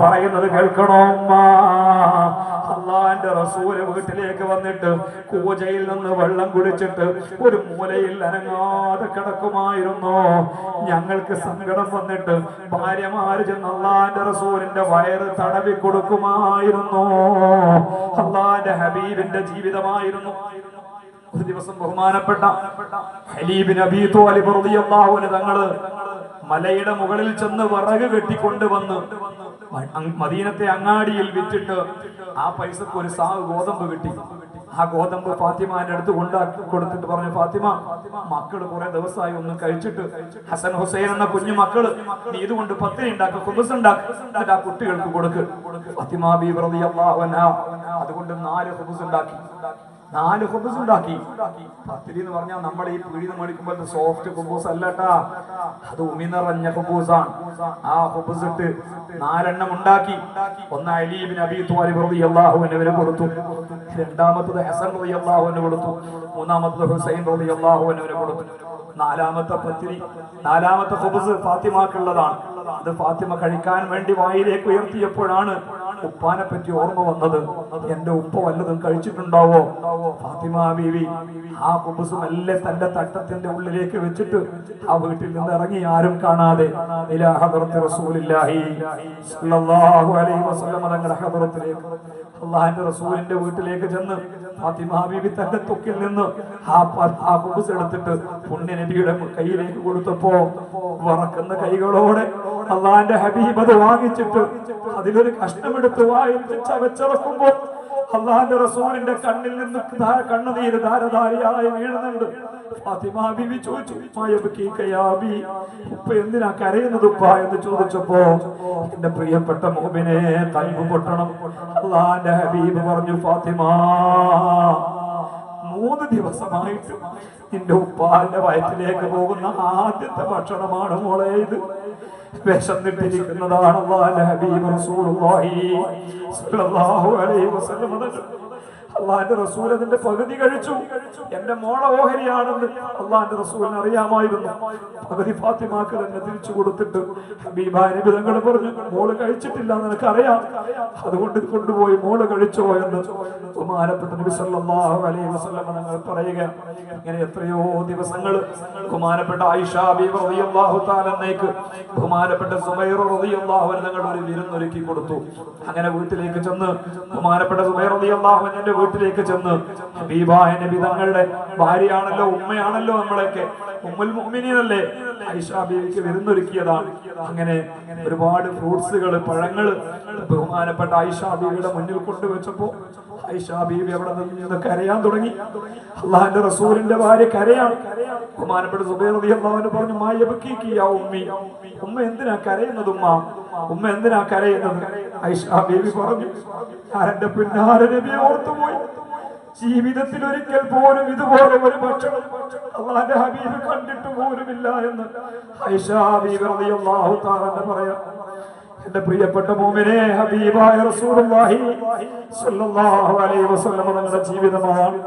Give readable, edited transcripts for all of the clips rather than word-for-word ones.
പറയുന്നത് കേൾക്കണോ? അള്ളാന്റെ റസൂല് വീട്ടിലേക്ക് വന്നിട്ട് കൂജയിൽ നിന്ന് വെള്ളം കുടിച്ചിട്ട് ഒരു മൂലയിൽ അനങ്ങാതെ കിടക്കുമായിരുന്നു. ഞങ്ങൾക്ക് സങ്കടം വന്നിട്ട് ഭാര്യമാര് ചെന്ന് അള്ളാന്റെ റസൂലിന്റെ വയറ് തടവി കൊടുക്കുമായിരുന്നു. അള്ളാന്റെ ഹബീബിന്റെ ജീവിതമായിരുന്നു. ഒരു ദിവസം ബഹുമാനപ്പെട്ട അലി ബിൻ അബീ ത്വാലിബ് റളിയല്ലാഹു അൻഹു തങ്ങള് മലയുടെ മുകളിൽ ചെന്ന് വിറക് കെട്ടിക്കൊണ്ടുവന്ന് മദീനത്തെ അങ്ങാടിയിൽ വിറ്റിട്ട് ആ പൈസക്ക് ഒരു സാവ് ഗോതമ്പ് കിട്ടി. ആ ഗോതമ്പ് ഫാത്തിമാന്റെ അടുത്ത് കൊണ്ടാക്കി കൊടുത്തിട്ട് പറഞ്ഞു, ഫാത്തിമ, മക്കള് കുറെ ദിവസമായി ഒന്നും കഴിച്ചിട്ട്, ഹസൻ ഹുസൈൻ എന്ന കുഞ്ഞു മക്കള്, നീ ഇതുകൊണ്ട് പത്തിരി ഉണ്ടാക്കുക, ഖുബ്സ് ഉണ്ടാക്കുക, എന്നിട്ട് ആ കുട്ടികൾക്ക് കൊടുക്ക്. ഫാത്തിമ ബീവി റളിയല്ലാഹു അൻഹ അതുകൊണ്ട് 4 ഖുബ്സ് ഉണ്ടാക്കി. 4 ഖുബ്സ് ഉണ്ടാക്കി. പത്തിരി എന്ന് പറഞ്ഞാൽ നമ്മുടെ ഈ പീടിന്ന് മേടിക്കുമ്പോഴത്തെ സോഫ്റ്റ് ഖുബ്സ് അല്ലട്ടാ, അത് ഉമി നിറഞ്ഞ ഖുബ്സാണ്. ആ ഖുബ്സ് ഇട്ട് 4 എണ്ണം ഉണ്ടാക്കി. ഒന്ന് അലി ബിൻ അബീ ത്വാലിബ് റളിയല്ലാഹു അൻഹുവിന് കൊടുത്തു, രണ്ടാമത്തത് ഹസൻ റളിയല്ലാഹു അൻഹു കൊടുത്തു, മൂന്നാമത്തത് ഹുസൈൻ റളിയല്ലാഹു അൻഹുവിന് കൊടുത്തു. 4ാമത്തെ പത്തിരി, 4ാമത്തെ ഖുബ്സ് ഫാത്തിമക്കുള്ളതാണ്. അത് ഫാത്തിമ കഴിക്കാൻ വേണ്ടി വായിലേക്ക് ഉയർത്തിയപ്പോഴാണ് ഉപ്പാനെ പറ്റി ഓർമ്മ വന്നത്. എന്റെ ഉപ്പ വല്ലതും കഴിച്ചിട്ടുണ്ടാവോ? ഫാത്തിമ ബീവി ആ ഖുബ്സ് മെല്ലെ തന്റെ തട്ടത്തിന്റെ ഉള്ളിലേക്ക് വെച്ചിട്ട് ആ വീട്ടിൽ നിന്ന് ഇറങ്ങി, ആരും കാണാതെ ഇലാ ഹദറത്ത് റസൂലുള്ളാഹി സ്വല്ലല്ലാഹു അലൈഹി വസല്ലം തങ്ങളുടെ ഹദറത്തിലേക്ക്, അല്ലാഹുവിന്റെ റസൂലിന്റെ വീട്ടിലേക്ക് ചെന്ന് ഫാത്തിമ ബീവി തന്റെ തൊക്കിൽ നിന്ന് ആ ഖുബ്സ് എടുത്തിട്ട് പുണ്യ നബിയുടെ കയ്യിലേക്ക് കൊടുത്തപ്പോ വറക്കുന്ന കൈകളോടെ അള്ളാന്റെ ഹബീബ് അത് വാങ്ങിച്ചിട്ട് അതിലൊരു കഷ്ണമെടുത്ത് വായിൽ ചവച്ചിറക്കുമ്പോ അള്ളാന്റെ റസൂലിന്റെ കണ്ണിൽ നിന്ന് കണ്ണുനീര് ധാരധാരിയായി വീഴുന്നുണ്ട്. ഫാത്തിമ ബീവി ചോദിച്ചു, ഉപ്പ എന്തിനാ കരയുന്നത് ഉപ്പ എന്ന് ചോദിച്ചപ്പോ, എന്റെ പ്രിയപ്പെട്ട മുഅ്മിനെ, ഖൽബ് പൊട്ടണം. അള്ളാന്റെ ഹബീബ് പറഞ്ഞു, ഫാത്തിമ, 3 ദിവസമായിട്ട് നിന്റെ ഉപ്പാന്റെ വയറ്റിലേക്ക് പോകുന്ന ആദ്യത്തെ ഭക്ഷണമാണ് മോളെ ഇത്. വിശന്നിട്ടിരിക്കുന്നതാണ് അല്ലാഹുവിന്റെ ഹബീബ് റസൂലുള്ളാഹി സ്വല്ലല്ലാഹു അലൈഹി വസല്ലം. അള്ളാന്റെ റസൂൽ അതിന്റെ പകുതി കഴിച്ചു. എന്റെ മോളെ ഓഹരിയാണെന്ന് അള്ളാന്റെ റസൂലിന് അറിയാമായിരുന്നു. പകുതി ഫാത്തിമാക്ക് തന്നെ തിരിച്ചു കൊടുത്തിട്ട് ഹബീബായ നബി തങ്ങൾ പറഞ്ഞു, മോള് കഴിച്ചിട്ടില്ല എന്ന് എനിക്കറിയാം, അതുകൊണ്ട് കൊണ്ടുപോയി മോള് കഴിച്ചോ എന്ന് ബഹുമാനപ്പെട്ട നബി സല്ലല്ലാഹു അലൈഹി വസല്ലം തങ്ങൾ പറയുക. ഇങ്ങനെ എത്രയോ ദിവസങ്ങൾ ബഹുമാനപ്പെട്ട ആയിഷ ബീവി റളിയല്ലാഹു തആല അൻഹയ്ക്ക് ബഹുമാനപ്പെട്ട സുബൈർ റളിയല്ലാഹു അൻഹു തങ്ങൾ ഒരു വിരുന്നൊരുക്കി കൊടുത്തു. അങ്ങനെ വീട്ടിലേക്ക് ചെന്ന് ബഹുമാനപ്പെട്ട സുബൈർ റളിയല്ലാഹു അൻഹുവിന്റെ വീട്ടിലേക്ക് ചെന്ന് ഹബീബായ നബി തങ്ങളുടെ ഭാര്യയാണല്ലോ, ഉമ്മയാണല്ലോ, നമ്മളൊക്കെ ഉമ്മുൽ മുഅ്മിനീനല്ലേ, ആയിഷ ബീവിക്ക് വിരുന്നൊരുക്കിയതാണ്. അങ്ങനെ ഒരുപാട് ഫ്രൂട്ട്സുകൾ, പഴങ്ങൾ ബഹുമാനപ്പെട്ട ആയിഷ ബീവിയുടെ മുന്നിൽ കൊണ്ടുവച്ചപ്പോ ആയിഷ ബീവി അവിടെ നിന്ന് കരയാൻ തുടങ്ങി. അള്ളാഹുവിന്റെ റസൂലിന്റെ ഭാര്യ കരയാണ്. ബഹുമാനപ്പെട്ട സുബൈർ റളിയല്ലാഹു അൻഹു പറഞ്ഞു, മാ യബ്കീകി യാ ഉമ്മി, ഉമ്മ എന്തിനാ കരയുന്നത്? ഉമ്മ എന്തിനാ കരയുന്നത്? ആയിഷ ബീവി പറഞ്ഞു, ഞാൻ എന്റെ പിന്നാലെ നബിയെ ഓർത്തുപോയി. ജീവിതത്തിൽ ഒരിക്കൽ പോലും ഇതുപോലെ ഒരു ഭക്ഷണം അള്ളാഹുവിന്റെ ഹബീബ് കണ്ടിട്ട് പോലുമില്ല എന്ന് ആയിഷ ബീവി റളിയല്ലാഹു തആല പറയാം. എന്റെ പ്രിയപ്പെട്ട മുഅ്മിനേ, ഹബീബായ റസൂലുള്ളാഹി സ്വല്ലല്ലാഹു അലൈഹി വസല്ലം തങ്ങളുടെ ജീവിതമാണ്.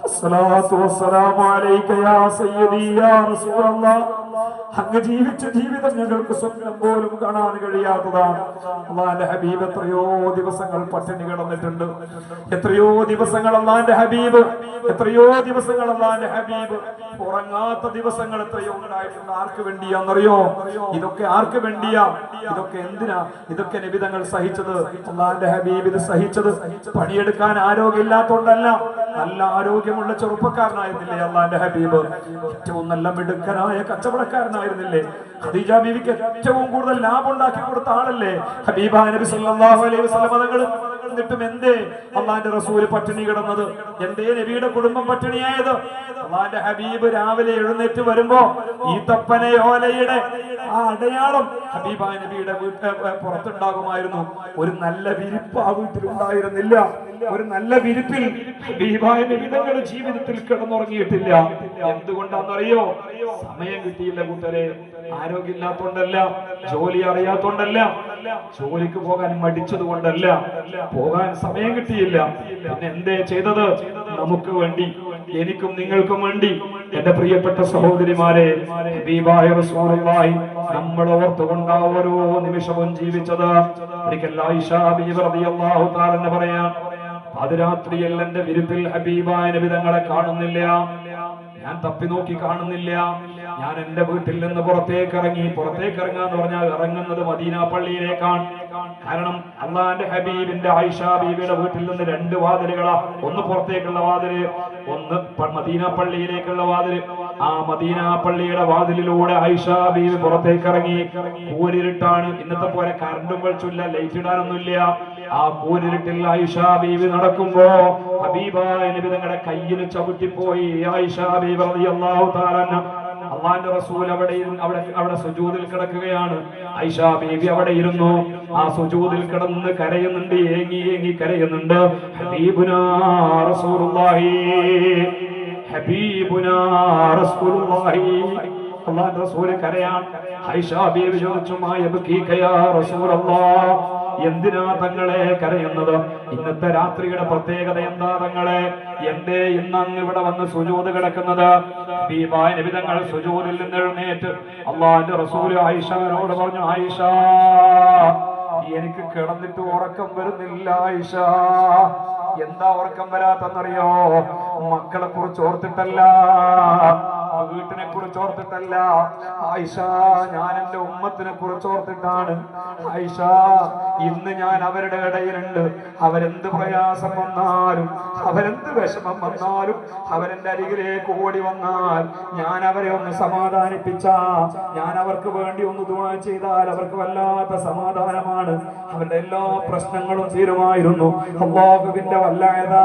അസ്സലാത്തു വസ്സലാമു അലൈക യാ സയ്യിദി യാ റസൂലല്ലാഹ്. അങ്ങ് ജീവിച്ച ജീവിതം ഞങ്ങൾക്ക് സ്വപ്നം പോലും കാണാൻ കഴിയാത്തതാണ്. അള്ളാന്റെ ഹബീബ് എത്രയോ ദിവസങ്ങൾ പട്ടിണി കിടന്നിട്ടുണ്ട്. എത്രയോ ദിവസങ്ങൾ അള്ളാന്റെ ഹബീബ് ഉറങ്ങാത്ത ദിവസങ്ങൾ എത്രയോ ഉണ്ടായിട്ടുണ്ട്. ആർക്ക് വേണ്ടിയാന്നറിയോ? ഇതൊക്കെ ആർക്ക് വേണ്ടിയാ? ഇതൊക്കെ എന്തിനാ? ഇതൊക്കെ നബി തങ്ങൾ സഹിച്ചത്, അള്ളാന്റെ ഹബീബ് ഇത് സഹിച്ചത് പണിയെടുക്കാൻ ആരോഗ്യമില്ലാത്തോണ്ടല്ല, നല്ല ആരോഗ്യമുള്ള ചെറുപ്പക്കാരനായിരുന്നില്ലേ അള്ളാന്റെ ഹബീബ്? ഏറ്റവും നല്ല മിടുക്കനായ കച്ചവടക്കാരനായിരുന്നില്ലേ? ഖദീജ ബീവിക്ക് ഏറ്റവും കൂടുതൽ ലാഭം ഉണ്ടാക്കി കൊടുത്ത ആളല്ലേ ഹബീബായ നബി സല്ലല്ലാഹു അലൈഹി വസല്ലം തങ്ങൾ? എന്നിട്ടും എന്തേ അള്ളാന്റെ റസൂല് പട്ടിണി കിടന്നത്? എന്തേ നബിയുടെ കുടുംബം പട്ടിണിയായത്? അള്ളാന്റെ ഹബീബ് രാവിലെ എഴുന്നേറ്റ് വരുമ്പോ ഈ തപ്പനയോലയുടെ ആ അടയാളം ഹബീബായ നബിയുടെ പുറത്തുണ്ടാകുമായിരുന്നു. ഒരു നല്ല വിരിപ്പ് ആ വീട്ടിലുണ്ടായിരുന്നില്ല. ഒരു നല്ല വിരിപ്പിൽ ഹബീബായ നബി തങ്ങൾ ജീവിതത്തിൽ കിടന്നുറങ്ങിയിട്ടില്ല. എന്തുകൊണ്ടാണെന്നറിയോ? സമയം കിട്ടിയില്ല കൂട്ടരെ. ആരോഗ്യമില്ലാത്തോണ്ടല്ല, ജോലി അറിയാത്തോണ്ടല്ല, ജോലിക്ക് പോകാൻ മടിച്ചത് കൊണ്ടല്ല, പോകാൻ സമയം കിട്ടിയില്ല. പിന്നെ എന്തേ ചെയ്തത്? നമുക്ക് വേണ്ടി എനിക്കും നിങ്ങൾക്കും വേണ്ടി എന്റെ പ്രിയപ്പെട്ട സഹോദരിമാരെ ഹബീബായ റസൂലുള്ളാഹി നമ്മൾ ഓർത്തുകൊണ്ടാ ഓരോ നിമിഷവും ജീവിച്ചത്. ഒരിക്കൽ ആയിഷ ബീവി റളിയല്ലാഹു തആല എന്ന് പറയാം, പാതിരാത്രിയിൽ എന്റെ വിരുപ്പിൽ ഹബീബായ നബി തങ്ങളെ കാണുന്നില്ല, ഞാൻ തപ്പി നോക്കി കാണുന്നില്ല. ഞാൻ എന്റെ വീട്ടിൽ നിന്ന് പുറത്തേക്ക് ഇറങ്ങാന്ന് പറഞ്ഞാൽ ഇറങ്ങുന്നത് മദീന പള്ളിയിലേക്കാണ്. കാരണം അള്ളാന്റെ ഹബീബിന്റെ ആയിഷ ബീവിയുടെ വീട്ടിൽ നിന്ന് 2 വാതിലുകളാ, ഒന്ന് പുറത്തേക്കുള്ള വാതില്, ഒന്ന് മദീന പള്ളിയിലേക്കുള്ള വാതില്. ആ മദീന പള്ളിയുടെ വാതിലിലൂടെ ആയിഷ ബീവി പുറത്തേക്ക് ഇറങ്ങി. കൂരിരുട്ടാണ്, ഇന്നത്തെ പോലെ കറണ്ടും വെളിച്ചില്ല, ലൈറ്റ് ഇടാനൊന്നുമില്ല. ആ കൂരിരുട്ടിൽ ആയിഷ ബീവി നടക്കുമ്പോ ഹബീബായ നബി തങ്ങളുടെ കയ്യിന് ചവിട്ടിപ്പോയി. ആയിഷ ബീവി റളിയല്ലാഹു തആല അൻഹ, അല്ലാഹുവിന്റെ റസൂൽ അവിടെ സുജൂദിൽ കിടക്കുകയാണ്. ആയിഷ ബീവി അവിടെ ഇരുന്നു. ആ സുജൂദിൽ കിടന്ന് കരയുന്നുണ്ട്, ഏങ്ങി കരയുന്നുണ്ട്. ഹബീബുനാ റസൂലുള്ളാഹി, ഹബീബുനാ റസൂലുള്ളാഹി, അല്ലാഹുവിന്റെ റസൂൽ കരയാൻ. ആയിഷ ബീവി ചോദിച്ചു, മാ യബ്കീക യാ റസൂലല്ലാഹ്, എന്തിനാ തങ്ങളെ കരയുന്നത്? ഇന്നത്തെ രാത്രിയുടെ പ്രത്യേകത എന്താ തങ്ങളെ? എന്തേ ഇന്ന് അങ്ങ് ഇവിടെ വന്ന് സുജൂദ് കിടക്കുന്നത്? ഹബീബായ നബി തങ്ങൾ സുജൂദിൽ നിന്ന് എഴുന്നേറ്റ് അല്ലാഹുവിന്റെ റസൂൽ ആയിഷയോട് പറഞ്ഞു, ആയിഷ, എനിക്ക് കിടന്നിട്ട് ഉറക്കം വരുന്നില്ല ആയിഷ. എന്താ ഉറക്കം വരാത്തെന്നറിയോ? മക്കളെ കുറിച്ച് ഓർത്തിട്ടല്ല, വീട്ടിനെ കുറിച്ച് ഓർത്തിട്ടല്ല ആയിഷ, ഞാൻ എന്റെ ഉമ്മത്തിനെ കുറിച്ച് ഓർത്തിട്ടാണ് ആയിഷ. ഇന്ന് ഞാൻ അവരുടെ ഇടയിലുണ്ട്. അവരെന്ത് പ്രയാസം വന്നാലും, അവരെന്ത് വിഷമം വന്നാലും, അവരെന്റെ അരികിലേക്ക് ഓടി വന്നാൽ ഞാൻ അവരെ ഒന്ന് സമാധാനിപ്പിച്ച, ഞാൻ അവർക്ക് വേണ്ടി ഒന്ന് ദുആ ചെയ്താൽ അവർക്ക് വല്ലാത്ത സമാധാനമാണ്. അവരുടെ എല്ലാ പ്രശ്നങ്ങളും തീരുമായിരുന്നു. അല്ലാഹുവിന്റെ വല്ലായത